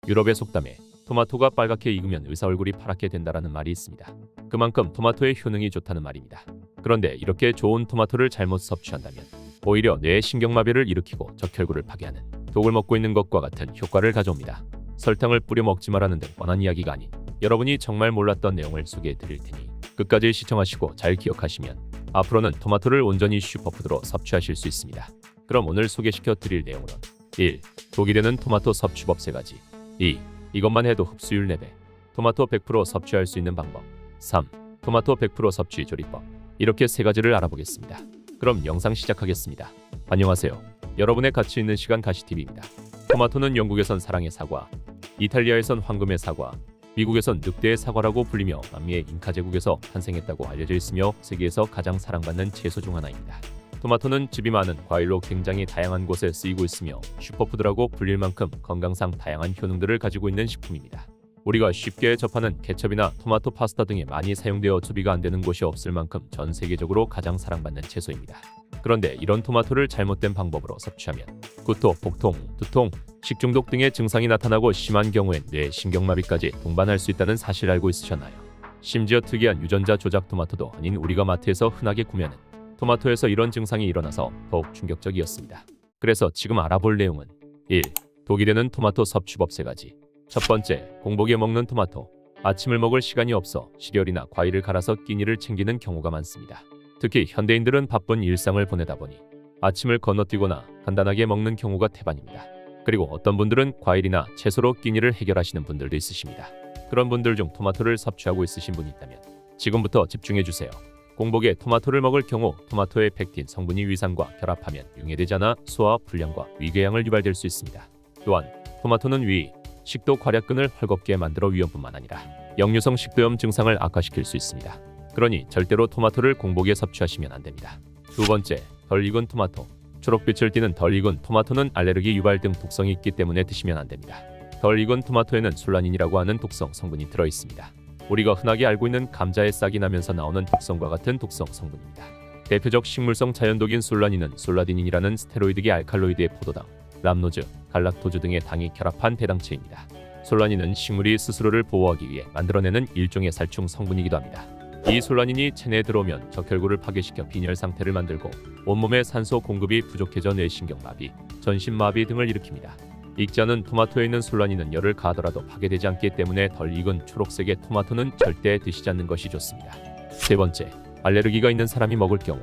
유럽의 속담에 토마토가 빨갛게 익으면 의사 얼굴이 파랗게 된다라는 말이 있습니다. 그만큼 토마토의 효능이 좋다는 말입니다. 그런데 이렇게 좋은 토마토를 잘못 섭취한다면 오히려 뇌에 신경마비를 일으키고 적혈구를 파괴하는 독을 먹고 있는 것과 같은 효과를 가져옵니다. 설탕을 뿌려 먹지 말라는 등 뻔한 이야기가 아닌 여러분이 정말 몰랐던 내용을 소개해 드릴 테니 끝까지 시청하시고 잘 기억하시면 앞으로는 토마토를 온전히 슈퍼푸드로 섭취하실 수 있습니다. 그럼 오늘 소개시켜 드릴 내용으로는 1. 독이 되는 토마토 섭취법 3가지. 2. 이것만 해도 흡수율 4배. 토마토 100% 섭취할 수 있는 방법. 3. 토마토 100% 섭취 조리법. 이렇게 3가지를 알아보겠습니다. 그럼 영상 시작하겠습니다. 안녕하세요. 여러분의 가치 있는 시간 가시TV입니다. 토마토는 영국에선 사랑의 사과, 이탈리아에선 황금의 사과, 미국에선 늑대의 사과라고 불리며 남미의 잉카 제국에서 탄생했다고 알려져 있으며 세계에서 가장 사랑받는 채소 중 하나입니다. 토마토는 즙이 많은 과일로 굉장히 다양한 곳에 쓰이고 있으며 슈퍼푸드라고 불릴 만큼 건강상 다양한 효능들을 가지고 있는 식품입니다. 우리가 쉽게 접하는 케첩이나 토마토 파스타 등에 많이 사용되어 조리가 안 되는 곳이 없을 만큼 전 세계적으로 가장 사랑받는 채소입니다. 그런데 이런 토마토를 잘못된 방법으로 섭취하면 구토, 복통, 두통, 식중독 등의 증상이 나타나고 심한 경우엔 뇌 신경마비까지 동반할 수 있다는 사실 알고 있으셨나요? 심지어 특이한 유전자 조작 토마토도 아닌 우리가 마트에서 흔하게 구매하는 토마토에서 이런 증상이 일어나서 더욱 충격적이었습니다. 그래서 지금 알아볼 내용은 1. 독이 되는 토마토 섭취법 3가지. 첫 번째, 공복에 먹는 토마토. 아침을 먹을 시간이 없어 시리얼이나 과일을 갈아서 끼니를 챙기는 경우가 많습니다. 특히 현대인들은 바쁜 일상을 보내다 보니 아침을 건너뛰거나 간단하게 먹는 경우가 태반입니다. 그리고 어떤 분들은 과일이나 채소로 끼니를 해결하시는 분들도 있으십니다. 그런 분들 중 토마토를 섭취하고 있으신 분이 있다면 지금부터 집중해주세요. 공복에 토마토를 먹을 경우 토마토의 펙틴 성분이 위산과 결합하면 용해되지 않아 소화 불량과 위궤양을 유발될 수 있습니다. 또한 토마토는 위, 식도 괄약근을 헐겁게 만들어 위험뿐만 아니라 역류성 식도염 증상을 악화시킬 수 있습니다. 그러니 절대로 토마토를 공복에 섭취하시면 안 됩니다. 두 번째, 덜 익은 토마토. 초록빛을 띠는 덜 익은 토마토는 알레르기 유발 등 독성이 있기 때문에 드시면 안 됩니다. 덜 익은 토마토에는 술라닌이라고 하는 독성 성분이 들어 있습니다. 우리가 흔하게 알고 있는 감자에 싹이 나면서 나오는 독성과 같은 독성 성분입니다. 대표적 식물성 자연독인 술라닌은 솔라디닌이라는 스테로이드계 알칼로이드의 포도당, 람노즈, 갈락토즈 등의 당이 결합한 대당체입니다. 솔라닌은 식물이 스스로를 보호하기 위해 만들어내는 일종의 살충 성분이기도 합니다. 이 솔라닌이 체내에 들어오면 적혈구를 파괴시켜 빈혈 상태를 만들고 온몸에 산소 공급이 부족해져 뇌신경마비, 전신마비 등을 일으킵니다. 익지 않은 토마토에 있는 솔라닌은 열을 가하더라도 파괴되지 않기 때문에 덜 익은 초록색의 토마토는 절대 드시지 않는 것이 좋습니다. 세 번째, 알레르기가 있는 사람이 먹을 경우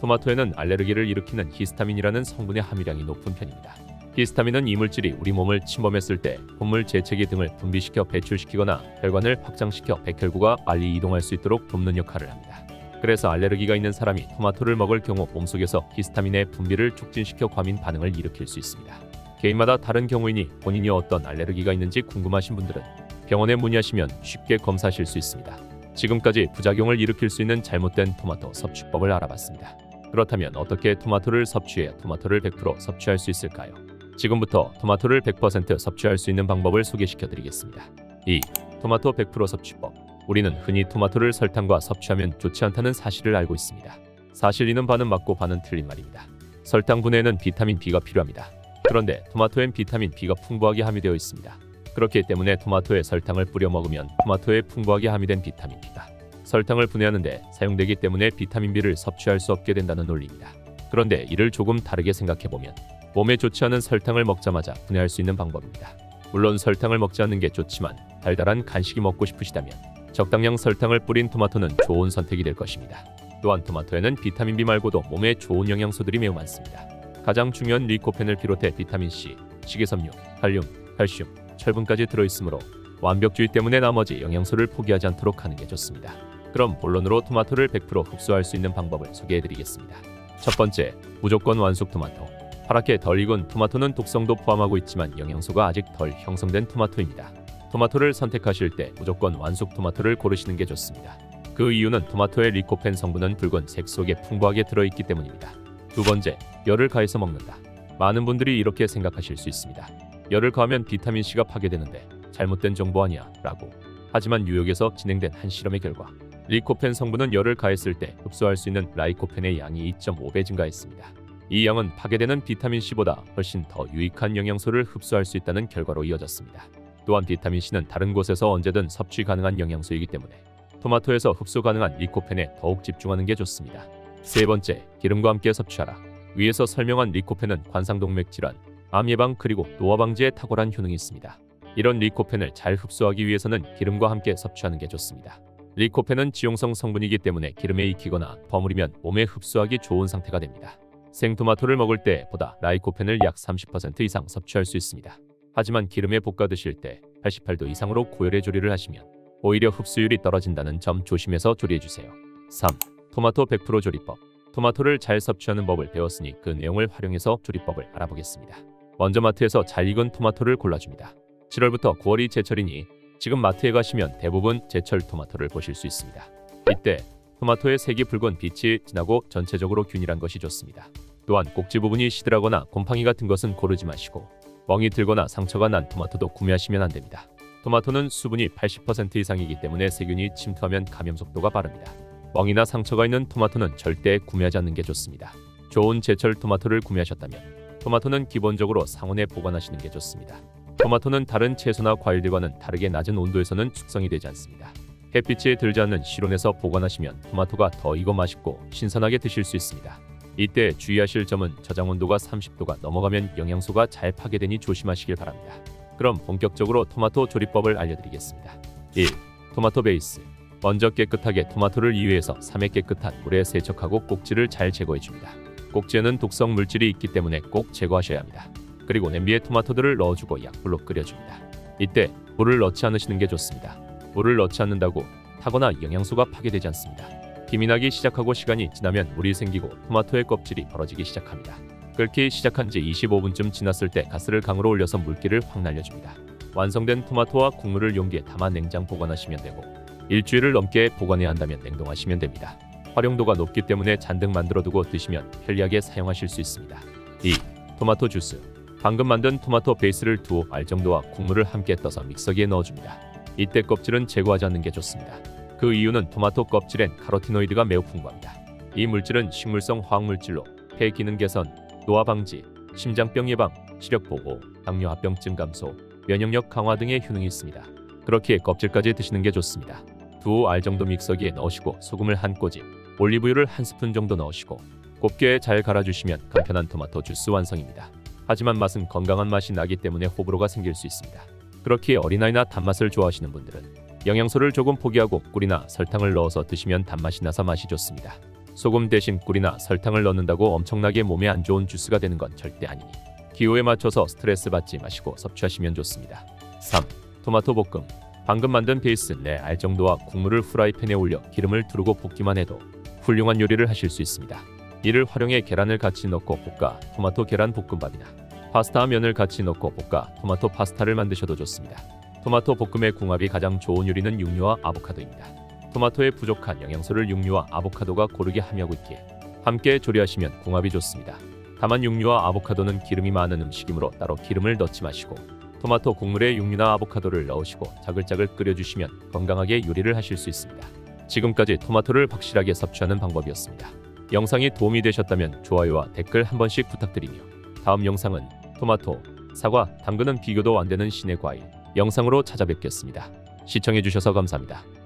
토마토에는 알레르기를 일으키는 히스타민이라는 성분의 함유량이 높은 편입니다. 히스타민은 이물질이 우리 몸을 침범했을 때 분물 재채기 등을 분비시켜 배출시키거나 혈관을 확장시켜 백혈구가 빨리 이동할 수 있도록 돕는 역할을 합니다. 그래서 알레르기가 있는 사람이 토마토를 먹을 경우 몸속에서 히스타민의 분비를 촉진시켜 과민 반응을 일으킬 수 있습니다. 개인마다 다른 경우이니 본인이 어떤 알레르기가 있는지 궁금하신 분들은 병원에 문의하시면 쉽게 검사하실 수 있습니다. 지금까지 부작용을 일으킬 수 있는 잘못된 토마토 섭취법을 알아봤습니다. 그렇다면 어떻게 토마토를 섭취해야 토마토를 100% 섭취할 수 있을까요? 지금부터 토마토를 100% 섭취할 수 있는 방법을 소개시켜 드리겠습니다. 2. 토마토 100% 섭취법. 우리는 흔히 토마토를 설탕과 섭취하면 좋지 않다는 사실을 알고 있습니다. 사실 이는 반은 맞고 반은 틀린 말입니다. 설탕 분해에는 비타민 B가 필요합니다. 그런데 토마토엔 비타민 B가 풍부하게 함유되어 있습니다. 그렇기 때문에 토마토에 설탕을 뿌려 먹으면 토마토에 풍부하게 함유된 비타민 B가 설탕을 분해하는 데 사용되기 때문에 비타민 B를 섭취할 수 없게 된다는 논리입니다. 그런데 이를 조금 다르게 생각해보면 몸에 좋지 않은 설탕을 먹자마자 분해할 수 있는 방법입니다. 물론 설탕을 먹지 않는 게 좋지만 달달한 간식이 먹고 싶으시다면 적당량 설탕을 뿌린 토마토는 좋은 선택이 될 것입니다. 또한 토마토에는 비타민 B 말고도 몸에 좋은 영양소들이 매우 많습니다. 가장 중요한 리코펜을 비롯해 비타민 C, 식이섬유, 칼륨, 칼슘, 철분까지 들어있으므로 완벽주의 때문에 나머지 영양소를 포기하지 않도록 하는 게 좋습니다. 그럼 본론으로 토마토를 100% 흡수할 수 있는 방법을 소개해드리겠습니다. 첫 번째, 무조건 완숙 토마토. 파랗게 덜 익은 토마토는 독성도 포함하고 있지만 영양소가 아직 덜 형성된 토마토입니다. 토마토를 선택하실 때 무조건 완숙 토마토를 고르시는 게 좋습니다. 그 이유는 토마토의 리코펜 성분은 붉은색 속에 풍부하게 들어있기 때문입니다. 두 번째, 열을 가해서 먹는다. 많은 분들이 이렇게 생각하실 수 있습니다. 열을 가하면 비타민C가 파괴되는데 잘못된 정보 아니야? 라고. 하지만 뉴욕에서 진행된 한 실험의 결과 리코펜 성분은 열을 가했을 때 흡수할 수 있는 라이코펜의 양이 2.5배 증가했습니다. 이 양은 파괴되는 비타민C보다 훨씬 더 유익한 영양소를 흡수할 수 있다는 결과로 이어졌습니다. 또한 비타민C는 다른 곳에서 언제든 섭취 가능한 영양소이기 때문에 토마토에서 흡수 가능한 리코펜에 더욱 집중하는 게 좋습니다. 세 번째, 기름과 함께 섭취하라. 위에서 설명한 리코펜은 관상동맥 질환, 암 예방 그리고 노화 방지에 탁월한 효능이 있습니다. 이런 리코펜을 잘 흡수하기 위해서는 기름과 함께 섭취하는 게 좋습니다. 리코펜은 지용성 성분이기 때문에 기름에 익히거나 버무리면 몸에 흡수하기 좋은 상태가 됩니다. 생토마토를 먹을 때보다 라이코펜을 약 30% 이상 섭취할 수 있습니다. 하지만 기름에 볶아 드실 때 88도 이상으로 고열의 조리를 하시면 오히려 흡수율이 떨어진다는 점 조심해서 조리해주세요. 3. 토마토 100% 조리법. 토마토를 잘 섭취하는 법을 배웠으니 그 내용을 활용해서 조리법을 알아보겠습니다. 먼저 마트에서 잘 익은 토마토를 골라줍니다. 7월부터 9월이 제철이니 지금 마트에 가시면 대부분 제철 토마토를 보실 수 있습니다. 이때 토마토의 색이 붉은 빛이 진하고 전체적으로 균일한 것이 좋습니다. 또한 꼭지 부분이 시들하거나 곰팡이 같은 것은 고르지 마시고 멍이 들거나 상처가 난 토마토도 구매하시면 안 됩니다. 토마토는 수분이 80% 이상이기 때문에 세균이 침투하면 감염 속도가 빠릅니다. 멍이나 상처가 있는 토마토는 절대 구매하지 않는 게 좋습니다. 좋은 제철 토마토를 구매하셨다면 토마토는 기본적으로 상온에 보관하시는 게 좋습니다. 토마토는 다른 채소나 과일들과는 다르게 낮은 온도에서는 숙성이 되지 않습니다. 햇빛에 들지 않는 실온에서 보관하시면 토마토가 더 익어 맛있고 신선하게 드실 수 있습니다. 이때 주의하실 점은 저장 온도가 30도가 넘어가면 영양소가 잘 파괴되니 조심하시길 바랍니다. 그럼 본격적으로 토마토 조리법을 알려드리겠습니다. 1. 토마토 베이스. 먼저 깨끗하게 토마토를 2회에서 3회 깨끗한 물에 세척하고 꼭지를 잘 제거해줍니다. 꼭지에는 독성 물질이 있기 때문에 꼭 제거하셔야 합니다. 그리고 냄비에 토마토들을 넣어주고 약불로 끓여줍니다. 이때 물을 넣지 않으시는 게 좋습니다. 물을 넣지 않는다고 타거나 영양소가 파괴되지 않습니다. 김이 나기 시작하고 시간이 지나면 물이 생기고 토마토의 껍질이 벌어지기 시작합니다. 끓기 시작한 지 25분쯤 지났을 때 가스를 강으로 올려서 물기를 확 날려줍니다. 완성된 토마토와 국물을 용기에 담아 냉장 보관하시면 되고 일주일을 넘게 보관해야 한다면 냉동하시면 됩니다. 활용도가 높기 때문에 잔뜩 만들어두고 드시면 편리하게 사용하실 수 있습니다. 2. 토마토 주스. 방금 만든 토마토 베이스를 2알 정도와 국물을 함께 떠서 믹서기에 넣어줍니다. 이때 껍질은 제거하지 않는 게 좋습니다. 그 이유는 토마토 껍질엔 카로티노이드가 매우 풍부합니다. 이 물질은 식물성 화학물질로 폐 기능 개선, 노화 방지, 심장병 예방, 시력 보호, 당뇨합병증 감소, 면역력 강화 등의 효능이 있습니다. 그렇기에 껍질까지 드시는 게 좋습니다. 2알 정도 믹서기에 넣으시고 소금을 한 꼬집, 올리브유를 한 스푼 정도 넣으시고 곱게 잘 갈아주시면 간편한 토마토 주스 완성입니다. 하지만 맛은 건강한 맛이 나기 때문에 호불호가 생길 수 있습니다. 그렇기에 어린아이나 단맛을 좋아하시는 분들은 영양소를 조금 포기하고 꿀이나 설탕을 넣어서 드시면 단맛이 나서 맛이 좋습니다. 소금 대신 꿀이나 설탕을 넣는다고 엄청나게 몸에 안 좋은 주스가 되는 건 절대 아니니 기호에 맞춰서 스트레스 받지 마시고 섭취하시면 좋습니다. 3. 토마토 볶음. 방금 만든 베이스 4알 정도와 국물을 후라이팬에 올려 기름을 두르고 볶기만 해도 훌륭한 요리를 하실 수 있습니다. 이를 활용해 계란을 같이 넣고 볶아 토마토 계란 볶음밥이나 파스타와 면을 같이 넣고 볶아 토마토 파스타를 만드셔도 좋습니다. 토마토 볶음의 궁합이 가장 좋은 요리는 육류와 아보카도입니다. 토마토에 부족한 영양소를 육류와 아보카도가 고르게 함유하고 있기에 함께 조리하시면 궁합이 좋습니다. 다만 육류와 아보카도는 기름이 많은 음식이므로 따로 기름을 넣지 마시고 토마토 국물에 육류나 아보카도를 넣으시고 자글자글 끓여주시면 건강하게 요리를 하실 수 있습니다. 지금까지 토마토를 확실하게 섭취하는 방법이었습니다. 영상이 도움이 되셨다면 좋아요와 댓글 한 번씩 부탁드리며 다음 영상은 토마토, 사과, 당근은 비교도 안 되는 신의 과일 영상으로 찾아뵙겠습니다. 시청해주셔서 감사합니다.